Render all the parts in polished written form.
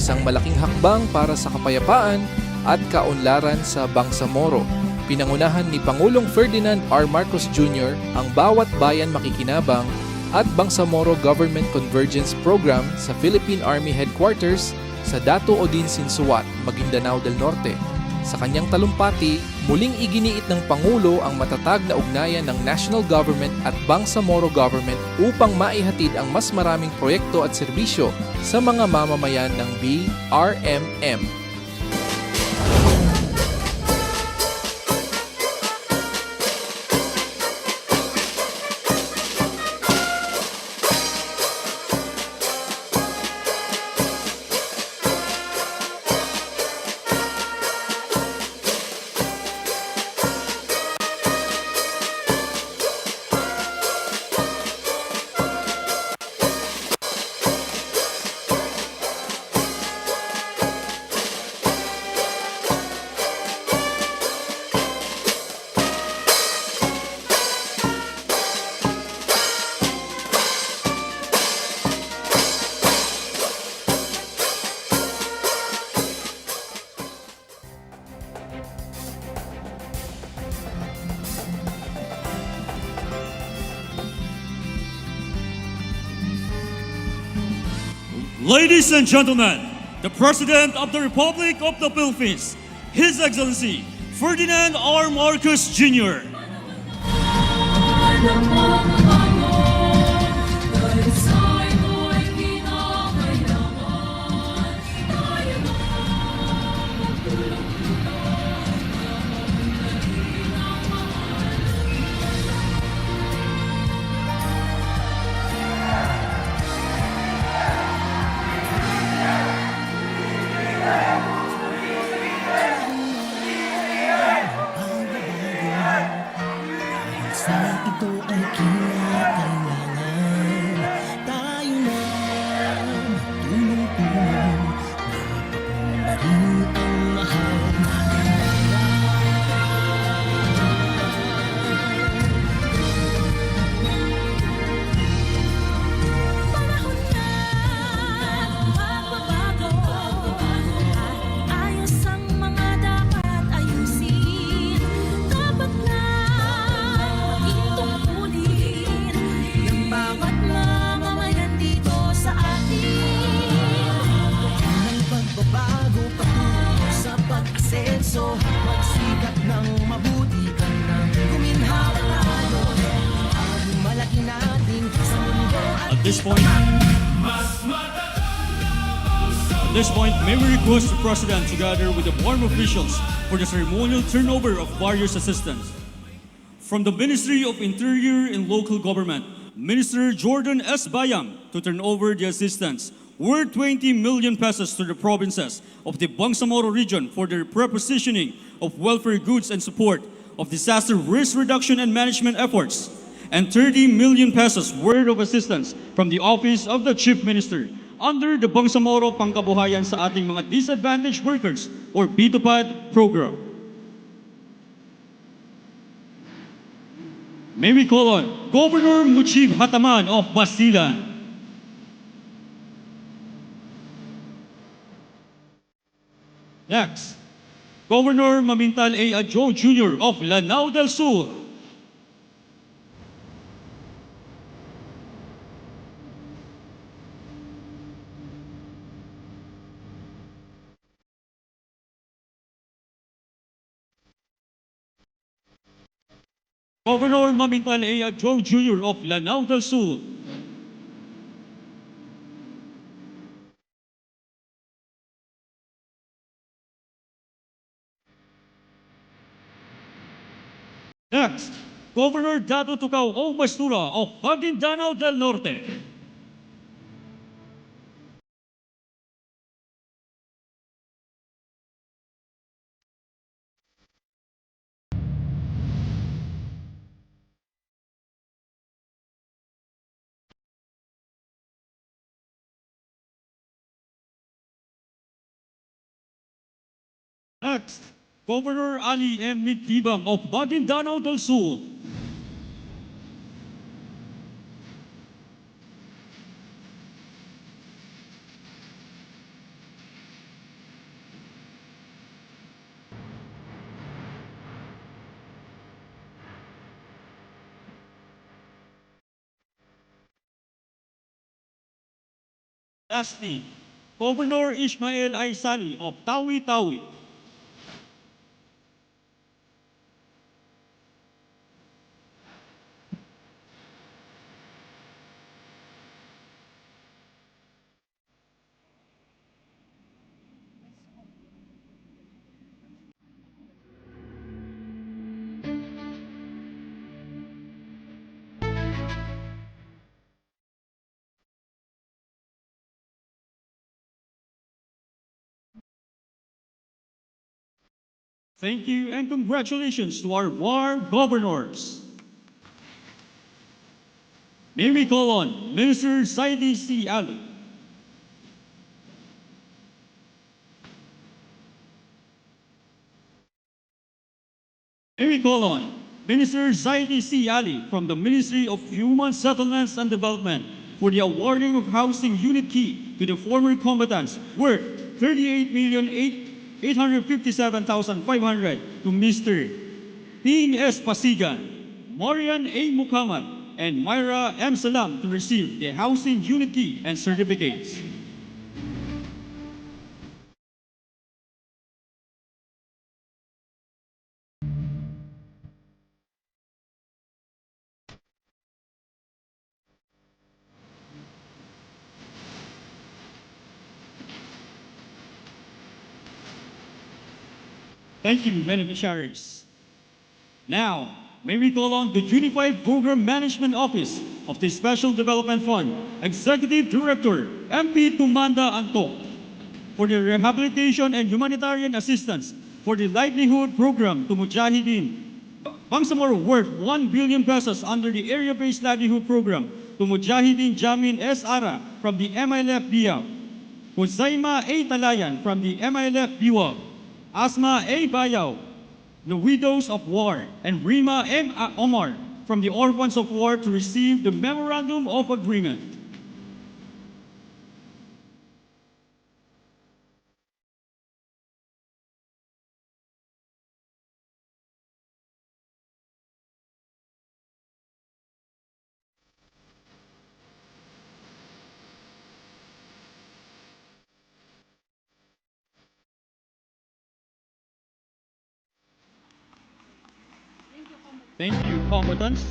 isang malaking hakbang para sa kapayapaan at kaunlaran sa Bangsamoro. Pinangunahan ni Pangulong Ferdinand R. Marcos Jr. ang Bawat Bayan Makikinabang at Bangsamoro Government Convergence Program sa Philippine Army Headquarters sa Datu Odin Sinsuat, Maguindanao del Norte. Sa kanyang talumpati, muling iginiit ng Pangulo ang matatag na ugnayan ng National Government at Bangsamoro Government upang maihatid ang mas maraming proyekto at serbisyo sa mga mamamayan ng BRMM. Ladies and gentlemen, the President of the Republic of the Philippines, His Excellency Ferdinand R. Marcos Jr. Ito ay kinakailangan. Tayo na tulong-tulong, napapundarin ang mahal natin. Panahon na magbabago, ayos ang mga dapat ayusin. Dapat na tungkulin ng bawat mamamayan dito sa atin. Ang pagbabago patungo sa pag-asenso, magsikap ng mabuti ka nang guminhawa tayo. Ang malaki natin sa mundo at At this point, may we request the President together with the Barmm officials for the ceremonial turnover of various assistance. From the Ministry of Interior and Local Government, Minister Jordan S. Bayam to turn over the assistance worth 20 million pesos to the provinces of the Bangsamoro region for the repositioning of welfare goods and support of disaster risk reduction and management efforts, and 30 million pesos worth of assistance from the Office of the Chief Minister under the Bangsamoro Pangkabuhayan sa ating mga disadvantaged workers or B2PAD program. May we call on Governor Muchib Hataman of Basilan. Next, Governor Mamintal A. Adjo Jr. of Lanao del Sur. Governor Mamintal A. Adjo Jr. of Lanao del Sur. Next, Governor Datu Odin of Maguindanao del Norte. Next, Governor Ali M. Mitibang of Maguindanao del Sur. Lastly, Governor Ismail Aysani of Tawi-Tawi. Thank you and congratulations to our war governors. May we call on Minister Saidi C. Ali. May we call on Minister Saidi C. Ali from the Ministry of Human Settlements and Development for the awarding of housing unit key to the former combatants worth 38,857,500 to Mr. Ting S. Pasigan, Marian A. Mukamat, and Myra M. Salam to receive the housing unit key and certificates. Thank you, beneficiaries. Now, may we call on the Unified Program Management Office of the Special Development Fund, Executive Director, MP Tumanda Antok, for the rehabilitation and humanitarian assistance for the livelihood program to Mujahideen. Bangsamoro worth 1 billion pesos under the area-based livelihood program to Mujahideen Jamin S. Ara from the MILF Biak, Husaima A. Talayan from the MILF Biwag, Asma A. Bayaw, the Widows of War, and Rima M. Omar from the Orphans of War to receive the Memorandum of Agreement. Thank you, combatants.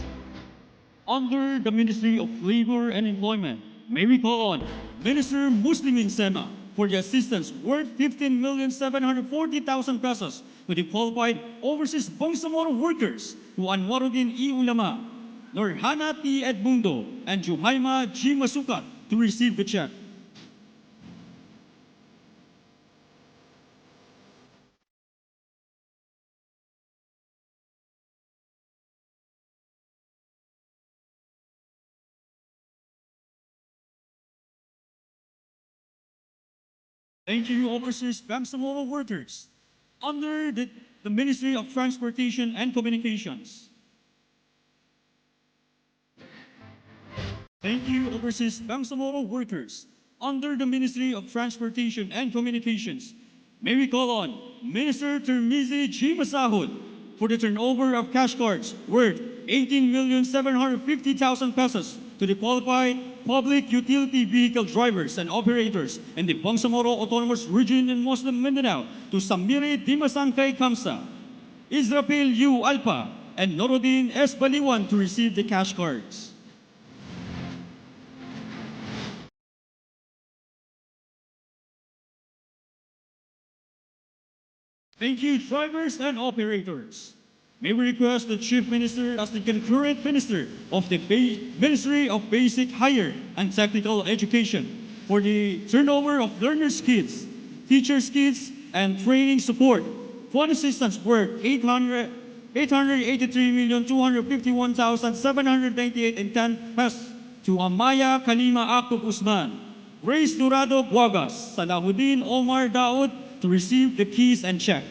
Under the Ministry of Labor and Employment, may we call on Minister Muslimin Sema for the assistance worth 15,740,000 pesos to the qualified overseas Bangsamoro workers to Anwaruddin E. Ulama, Norhana T. Edmundo, and Juhaima G. Masukat to receive the check. Thank you, overseas Bangsamoro workers. Under the Ministry of Transportation and Communications. Thank you, overseas Bangsamoro workers. Under the Ministry of Transportation and Communications, may we call on Minister Termizi G. Masahod for the turnover of cash cards worth 18,750,000 pesos to the qualified public utility vehicle drivers and operators in the Bangsamoro Autonomous Region in Muslim Mindanao to Samire Dimasangkay Kamsa, Israfil U. Alpa, and Norodin S. Baliwan to receive the cash cards. Thank you, drivers and operators. May we request the Chief Minister as the concurrent Minister of the Ministry of Basic Higher and Technical Education for the turnover of learners' kits, teachers' kits, and training support. Fund assistance worth 883,251,798 pesos to Amaya Kalima Akub Usman, Grace Durado Buagas, Salahuddin Omar Daud to receive the keys and check.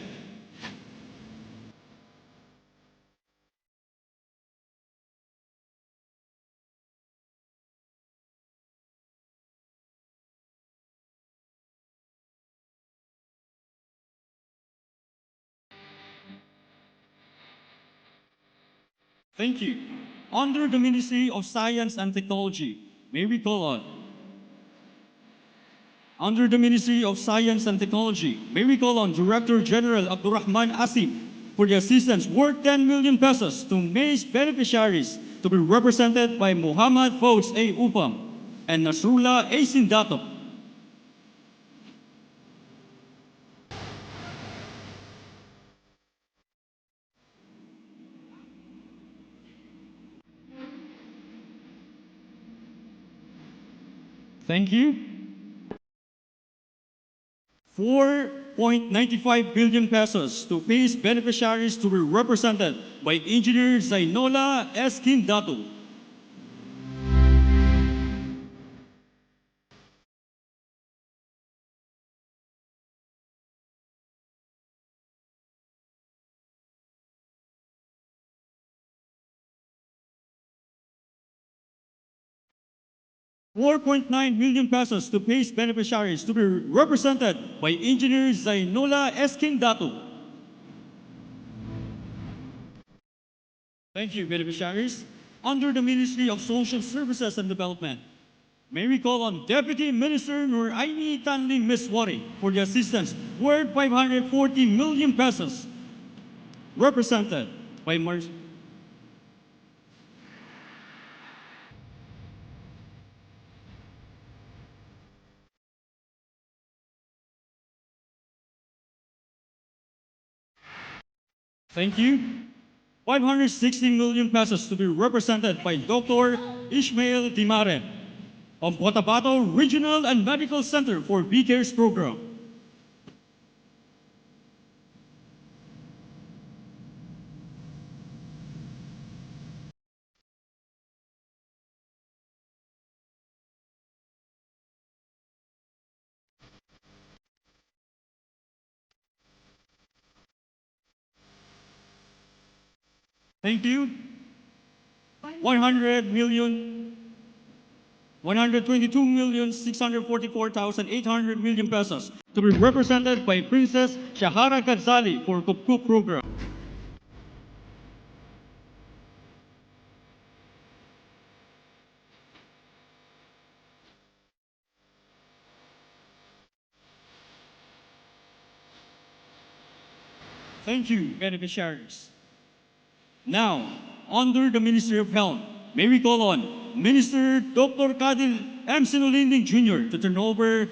Thank you. Under the Ministry of Science and Technology, may we call on Under the Ministry of Science and Technology, may we call on Director General Abdurrahman Asim for the assistance worth 10 million pesos to maize beneficiaries to be represented by Muhammad Fauds A. Upang and Nasrullah A. Sindato. Thank you. 4.95 billion pesos to PACE beneficiaries to be represented by Engineer Zainola S. Quindato. ₱4.9 million pesos to PACE beneficiaries to be represented by Engineer Zainola S. Quindato. Thank you, beneficiaries. Under the Ministry of Social Services and Development, may we call on Deputy Minister Nuraini Tanlin Miswari for the assistance worth 540 million pesos, represented by Thank you. 560 million pesos to be represented by Dr. Ishmael Dimaren of Cotabato Regional and Medical Center for B-Cares Program. Thank you. 100 million, 122,644,800 million pesos to be represented by Princess Shahara Ghazali for Kupkup Program. Thank you, beneficiaries. Now, under the Ministry of Health, may we call on Minister Dr. Kadil M. Sinulinding Jr. to turn over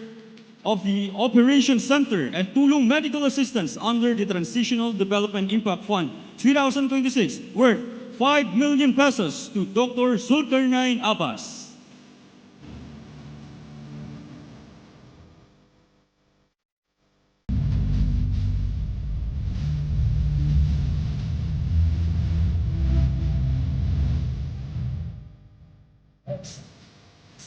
of the Operations Center and Tulong Medical Assistance under the Transitional Development Impact Fund 2026 worth 5 million pesos to Dr. Zulkarnain Abbas.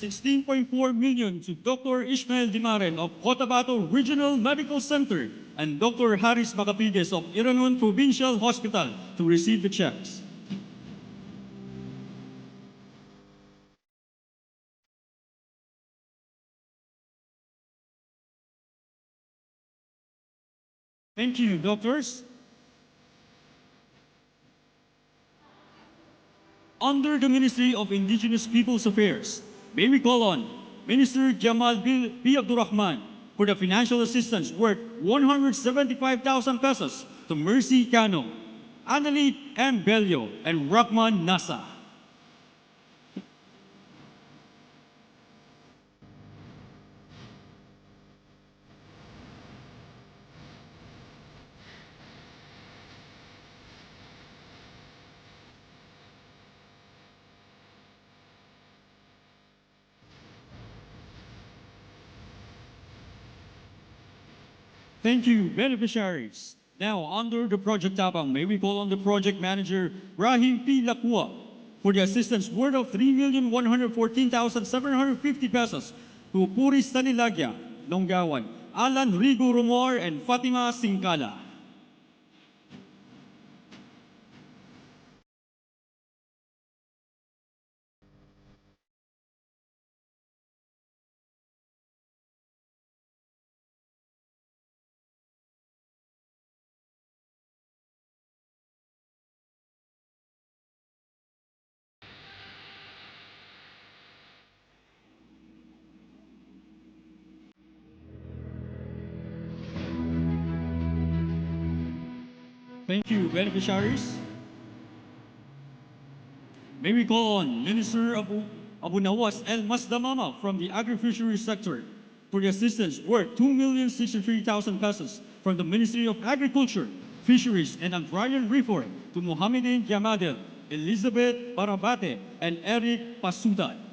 $16.4 million to Dr. Ishmael Dimaren of Cotabato Regional Medical Center and Dr. Haris Macapides of Iranon Provincial Hospital to receive the checks. Thank you, doctors. Under the Ministry of Indigenous Peoples Affairs, may we call on Minister Jamal B. Abdurrahman for the financial assistance worth 175,000 pesos to Mercy Cano, Analit M. Bello, and Rahman Nasa. Thank you, beneficiaries. Now, under the Project Tapang, may we call on the Project Manager, Rahim P. Lakua, for the assistance worth of 3,114,750 pesos to Puris Tanilagya, Longgawan, Alan Rigo Rumor, and Fatima Singkala. Thank you, beneficiaries. May we call on Minister Abu Nawas El Masdamama from the agri-fisheries sector for the assistance worth 2,063,000 pesos from the Ministry of Agriculture, Fisheries, and Agrarian Reform to Mohamedin Yamadel, Elizabeth Barabate, and Eric Pasudan.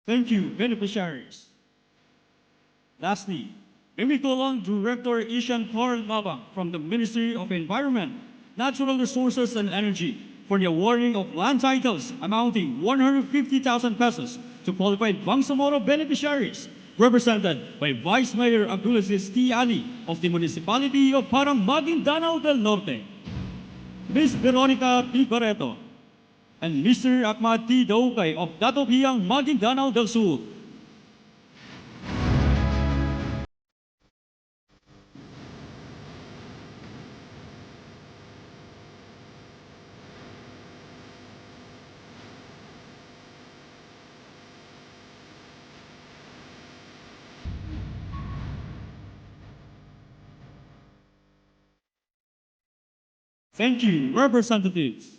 Thank you, beneficiaries. Lastly, may we call on Director Ishan Carl Mabang from the Ministry of Environment, Natural Resources and Energy for the awarding of land titles amounting 150,000 pesos to qualified Bangsamoro beneficiaries, represented by Vice Mayor Abdulaziz T. Ali of the Municipality of Maguindanao del Norte, Ms. Veronica P. Barreto, and Mr. Ahmad T. Daukay of Datu Maguindanao del Sur. Thank you, representatives.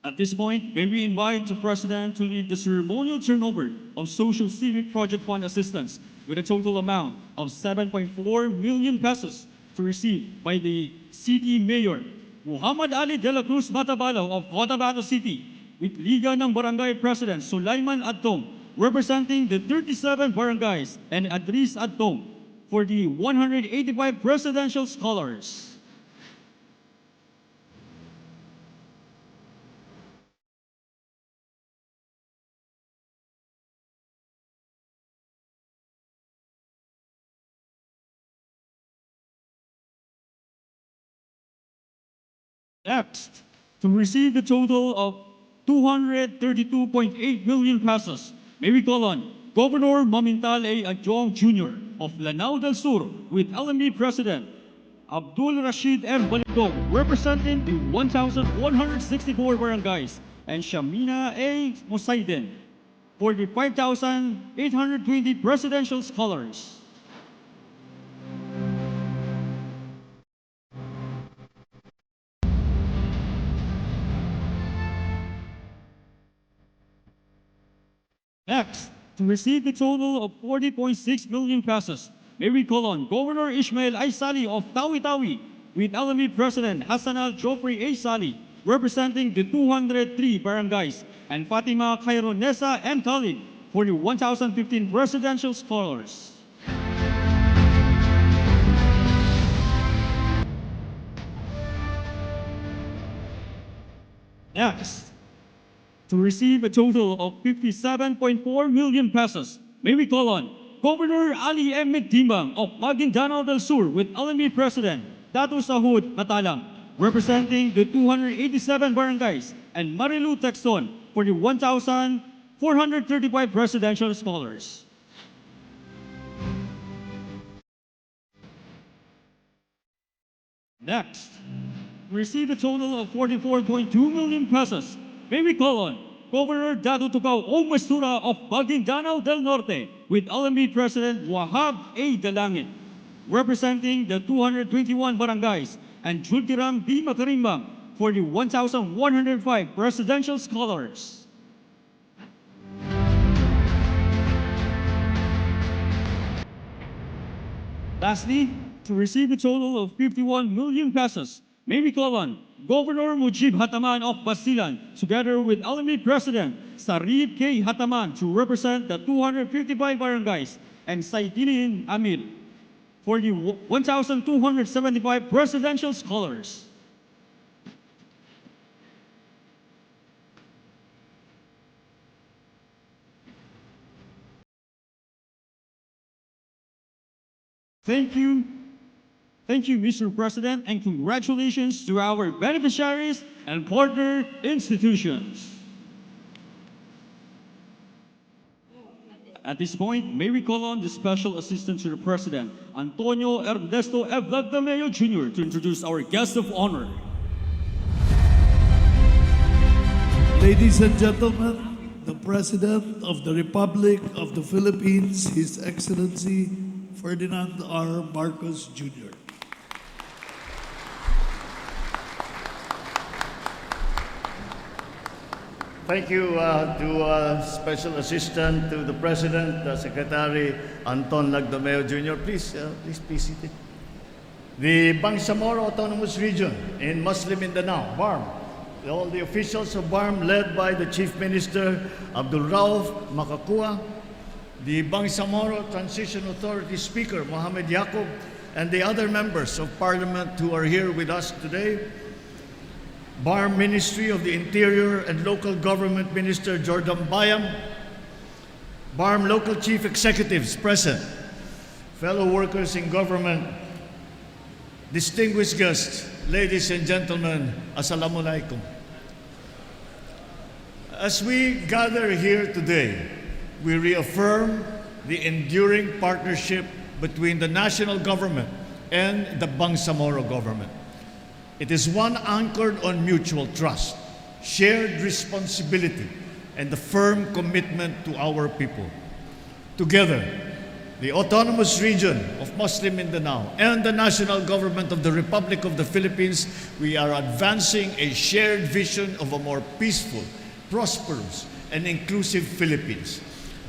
At this point, may we invite the President to lead the ceremonial turnover of Social Civic Project Fund assistance with a total amount of 7.4 million pesos to receive by the City Mayor Muhammad Ali de la Cruz Matabalo of Cotabato City with Liga ng Barangay President Sulaiman Adtong representing the 37 barangays and Adris Adtong for the 185 presidential scholars. Next, to receive the total of 232.8 million pesos, may we call on Governor Mamintal A. Adjong Jr. of Lanao del Sur with LME President Abdul Rashid M. Balindong representing the 1,164 barangays and Shamina A. Musaiden for the 5,820 presidential scholars. Next, to receive the total of 40.6 million pesos, may we call on Governor Ishmael Aysali of Tawi-Tawi with LME President Hassan Al Jofrey A. Sali representing the 203 barangays and Fatima Khaironesa M. Khalid for the 1,015 presidential scholars. Next, to receive a total of 57.4 million pesos, may we call on Governor Ali M. Timbang of Maguindanao del Sur with LME President Datu Sahud Matalang, representing the 287 barangays, and Marilu Texon for the 1,435 presidential scholars. Next, receive a total of 44.2 million pesos. May we call on Governor Datu Tukaw O. Mastura of Maguindanao del Norte with LME President Wahab A. Dalangit, representing the 221 barangays, and Jultiram B. Matarimbang for the 1,105 presidential scholars. Lastly, to receive a total of 51 million pesos, may we call on Governor Mujib Hataman of Basilan, together with LME President Sarib K. Hataman to represent the 255 barangays, and Saidinin Amir for the 1,275 presidential scholars. Thank you, Thank you, Mr. President, and congratulations to our beneficiaries and partner institutions. At this point, may we call on the Special Assistant to the President, Antonio Ernesto F. Valdameo Jr., to introduce our guest of honor. Ladies and gentlemen, the President of the Republic of the Philippines, His Excellency Ferdinand R. Marcos Jr. Thank you to Special Assistant to the President, Secretary Anton Lagdomeo Jr. Please be seated. The Bangsamoro Autonomous Region in Muslim Mindanao, Barmm. All the officials of Barmm led by the Chief Minister Abdul Rauf Makakua, the Bangsamoro Transition Authority Speaker Mohamed Yaqub, and the other members of Parliament who are here with us today. Barmm Ministry of the Interior and Local Government Minister Jordan Bayam, Barmm Local Chief Executives present, fellow workers in government, distinguished guests, ladies and gentlemen, Assalamualaikum. As we gather here today, we reaffirm the enduring partnership between the national government and the Bangsamoro government. It is one anchored on mutual trust, shared responsibility, and the firm commitment to our people. Together, the Autonomous Region of Muslim Mindanao and the national government of the Republic of the Philippines, we are advancing a shared vision of a more peaceful, prosperous, and inclusive Philippines,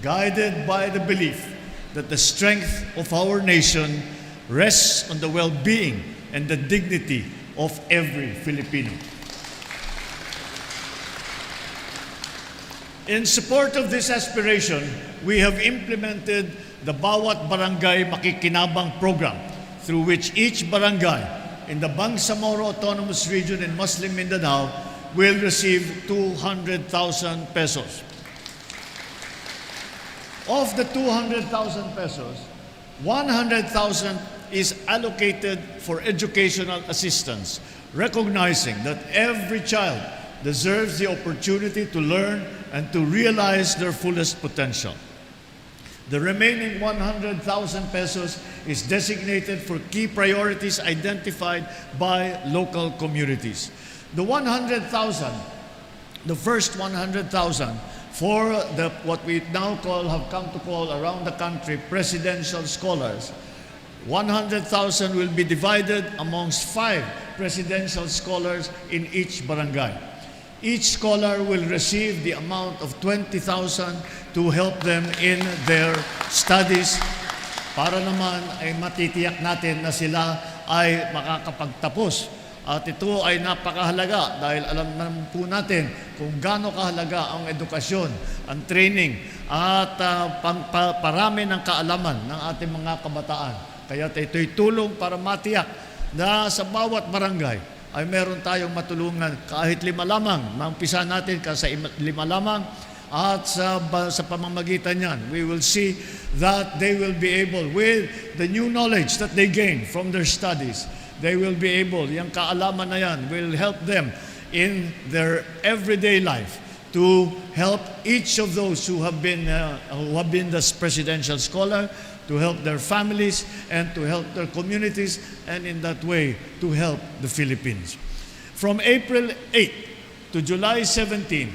guided by the belief that the strength of our nation rests on the well-being and the dignity of every Filipino. In support of this aspiration, we have implemented the Bawat Barangay Makikinabang Program, through which each barangay in the Bangsamoro Autonomous Region in Muslim Mindanao will receive 200,000 pesos. Of the 200,000 pesos, 100,000 is allocated for educational assistance, recognizing that every child deserves the opportunity to learn and to realize their fullest potential. The remaining 100,000 pesos is designated for key priorities identified by local communities. The 100,000, the first 100,000 for what we now have come to call around the country presidential scholars. 100,000 will be divided amongst 5 presidential scholars in each barangay. Each scholar will receive the amount of 20,000 to help them in their studies para naman ay matitiyak natin na sila ay makakapagtapos. At ito ay napakahalaga dahil alam naman po natin kung gaano kahalaga ang edukasyon, ang training at parami ng kaalaman ng ating mga kabataan. Kaya ito'y tulong para matiyak na sa bawat barangay ay meron tayong matulungan kahit 5 lamang. Mampisa natin kasi 5 lamang at sa pamamagitan niyan, we will see that they will be able, with the new knowledge that they gain from their studies, they will be able, yung kaalaman na yan, will help them in their everyday life to help each of those who have been the presidential scholar, to help their families and to help their communities, and in that way to help the Philippines. From April 8 to July 17,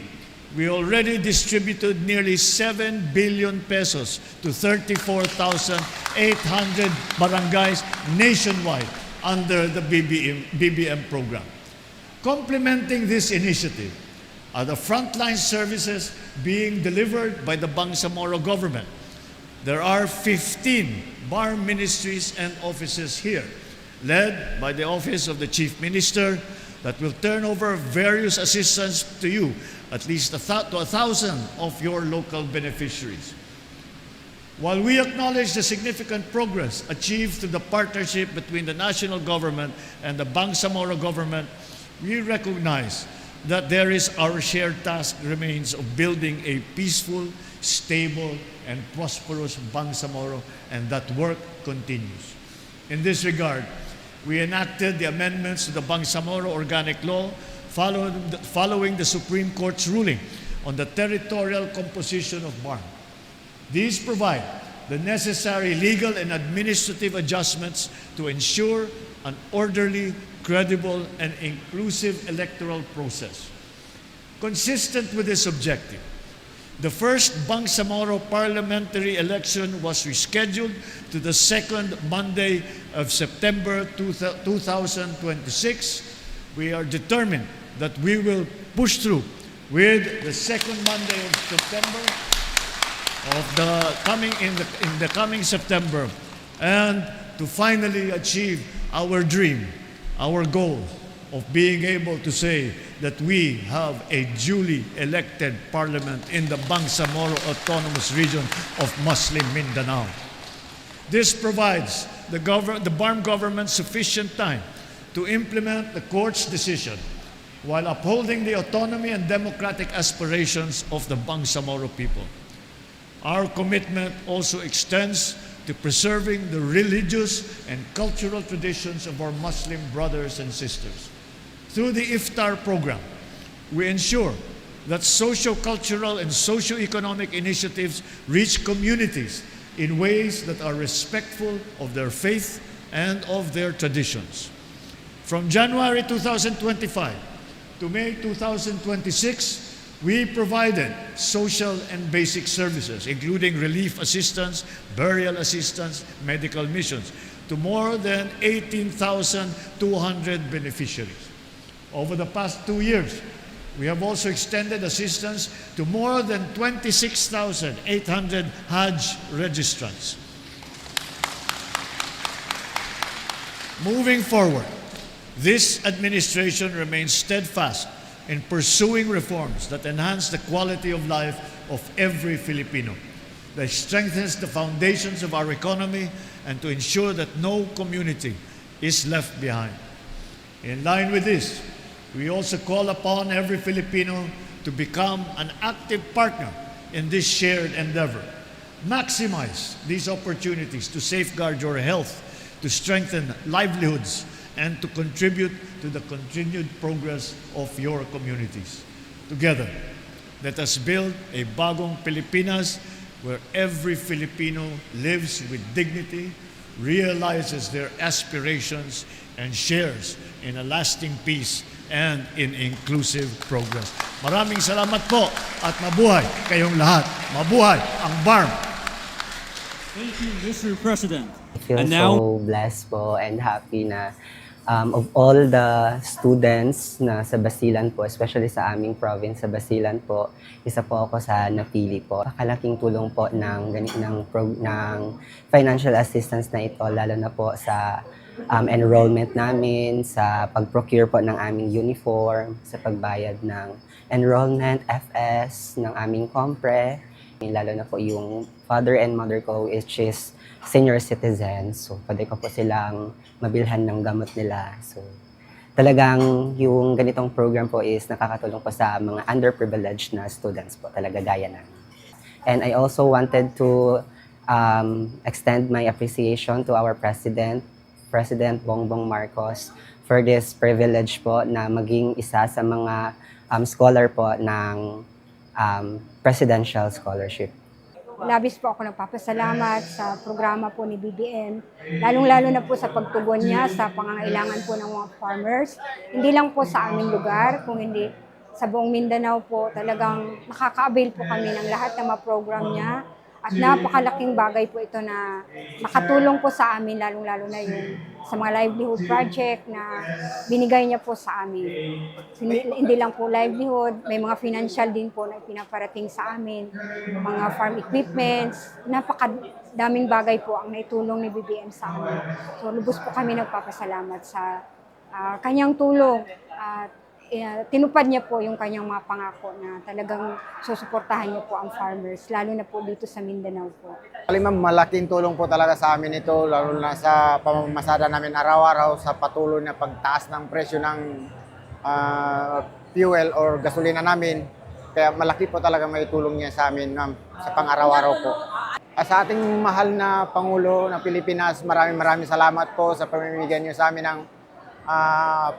we already distributed nearly 7 billion pesos to 34,800 barangays nationwide under the Pbbm program. Complementing this initiative are the frontline services being delivered by the Bangsamoro Government. There are 15 Barmm ministries and offices here, led by the Office of the Chief Minister, that will turn over various assistance to you, at least to 1,000 of your local beneficiaries. While we acknowledge the significant progress achieved through the partnership between the national government and the Bangsamoro government, we recognize that our shared task remains of building a peaceful, stable, and prosperous Bangsamoro, and that work continues. In this regard, we enacted the amendments to the Bangsamoro Organic Law following the Supreme Court's ruling on the territorial composition of Barmm. These provide the necessary legal and administrative adjustments to ensure an orderly, credible, and inclusive electoral process. Consistent with this objective, the first Bangsamoro parliamentary election was rescheduled to the second Monday of September 2026. We are determined that we will push through with the second Monday of September of the coming September, and to finally achieve our dream, our goal of being able to say that we have a duly elected parliament in the Bangsamoro Autonomous Region of Muslim Mindanao. This provides the Barmm government sufficient time to implement the court's decision while upholding the autonomy and democratic aspirations of the Bangsamoro people. Our commitment also extends to preserving the religious and cultural traditions of our Muslim brothers and sisters. Through the Iftar program, we ensure that socio-cultural and socio-economic initiatives reach communities in ways that are respectful of their faith and of their traditions. From January 2025 to May 2026, we provided social and basic services, including relief assistance, burial assistance, medical missions, to more than 18,200 beneficiaries. Over the past 2 years, we have also extended assistance to more than 26,800 Hajj registrants. Moving forward, this administration remains steadfast in pursuing reforms that enhance the quality of life of every Filipino, that strengthens the foundations of our economy, and to ensure that no community is left behind. In line with this, we also call upon every Filipino to become an active partner in this shared endeavor. Maximize these opportunities to safeguard your health, to strengthen livelihoods, and to contribute to the continued progress of your communities. Together, let us build a bagong Pilipinas where every Filipino lives with dignity, realizes their aspirations, and shares in a lasting peace and in inclusive progress. Maraming salamat po at mabuhay kayong lahat. Mabuhay ang Barmm! Thank you, Mr. President. I feel And now, so blessed po and happy na of all the students na sa Basilan po, especially sa aming province sa Basilan po, isa po ako sa napili po. Kalaking tulong po ng financial assistance na ito, lalo na po sa enrollment namin, sa pag-procure po ng aming uniform, sa pagbayad ng enrollment, FS, ng aming compre, lalo na po yung father and mother ko, which is senior citizens. So, pwede ko po silang mabilhan ng gamot nila. So, talagang yung ganitong program po is nakakatulong po sa mga underprivileged na students po, talaga gaya na. And I also wanted to extend my appreciation to our President Bongbong Marcos, for this privilege po na maging isa sa mga scholar po ng presidential scholarship. Labis po ako nagpapasalamat sa programa po ni BBM, lalong-lalo na po sa pagtugon niya sa pangangailangan po ng mga farmers. Hindi lang po sa aming lugar, kung hindi sa buong Mindanao po, talagang nakaka-avail po kami ng lahat ng mga program niya. At napakalaking bagay po ito na nakatulong po sa amin, lalong-lalo na yung sa mga livelihood project na binigay niya po sa amin. Hindi lang po livelihood, may mga financial din po na pinaparating sa amin, mga farm equipments, napakadaming bagay po ang naitulong ni BBM sa amin. So lubos po kami nagpapasalamat sa kanyang tulong at tinupad niya po yung kanyang mga pangako na talagang susuportahan niya po ang farmers, lalo na po dito sa Mindanao po. Ma'am, malaking tulong po talaga sa amin ito, lalo na sa pamamasada namin araw-araw sa patuloy na pagtaas ng presyo ng fuel or gasolina namin. Kaya malaki po talaga may tulong niya sa amin, ma'am, sa pang-araw-araw po. Sa ating mahal na Pangulo ng Pilipinas, maraming salamat po sa pamimigay niyo sa amin ng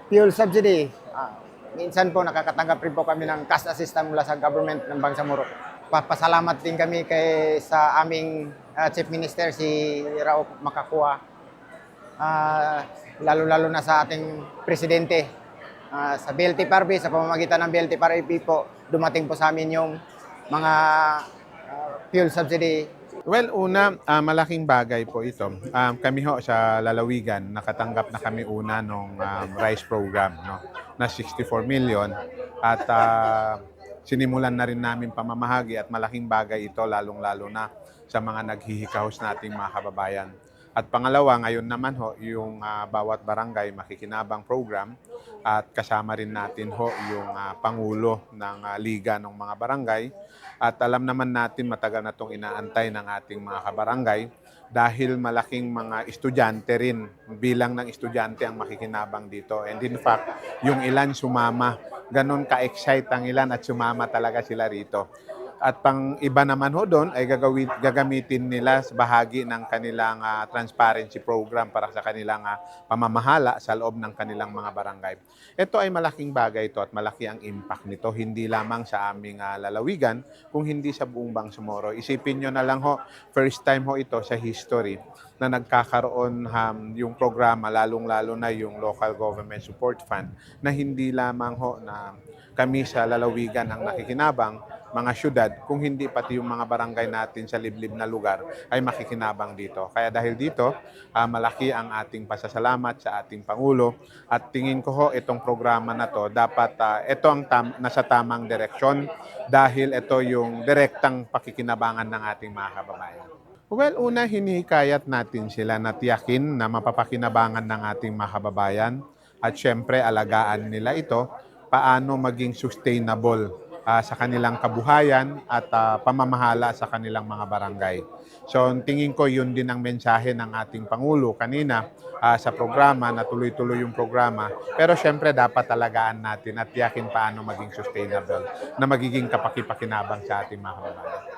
fuel subsidy. Minsan po nakakatanggap rin po kami ng cash assistance mula sa government ng Bangsamoro. Papasalamat din kami sa aming Chief Minister si Rauf Makakua. Lalo-lalo na sa ating presidente. Sa BLT-PARB, sa pamamagitan ng BLT-PARB po, dumating po sa amin yung mga fuel subsidy. Well, una, malaking bagay po ito. Kami ho sa lalawigan, nakatanggap na kami una nung rice program, no, na 64 million. At sinimulan na rin namin pamamahagi at malaking bagay ito, lalong-lalo na sa mga naghihikahos nating mga kababayan. At pangalawa, ngayon naman ho, yung Bawat Barangay Makikinabang Program at kasama rin natin ho yung Pangulo ng Liga ng mga barangay. At alam naman natin matagal na itong inaantay ng ating mga kabarangay dahil malaking mga estudyante rin, bilang ng estudyante ang makikinabang dito. And in fact, yung ilan sumama, ganun ka-excite ang ilan at sumama talaga sila rito. At pang iba naman ho doon ay gagamitin nila sa bahagi ng kanilang transparency program para sa kanilang pamamahala sa loob ng kanilang mga barangay. Ito ay malaking bagay ito at malaki ang impact nito, hindi lamang sa aming lalawigan, kung hindi sa buong Bangsamoro. Isipin nyo na lang ho, first time ho ito sa history na nagkakaroon yung programa, lalong-lalo na yung Local Government Support Fund, na hindi lamang ho na kami sa lalawigan ang nakikinabang, mga syudad, kung hindi pati yung mga barangay natin sa liblib na lugar ay makikinabang dito. Kaya dahil dito, malaki ang ating pasasalamat sa ating Pangulo at tingin ko ho itong programa na to dapat ito ang nasa tamang direksyon dahil ito yung direktang pakikinabangan ng ating mga kababayan. Well, una, hinihikayat natin sila na tiyakin na mapapakinabangan ng ating mga kababayan at syempre alagaan nila ito paano maging sustainable sa kanilang kabuhayan at pamamahala sa kanilang mga barangay. So tingin ko yun din ang mensahe ng ating Pangulo kanina sa programa, na tuloy-tuloy yung programa. Pero syempre dapat talagaan natin at tiyakin paano maging sustainable na magiging kapakipakinabang sa ating mga kababayan.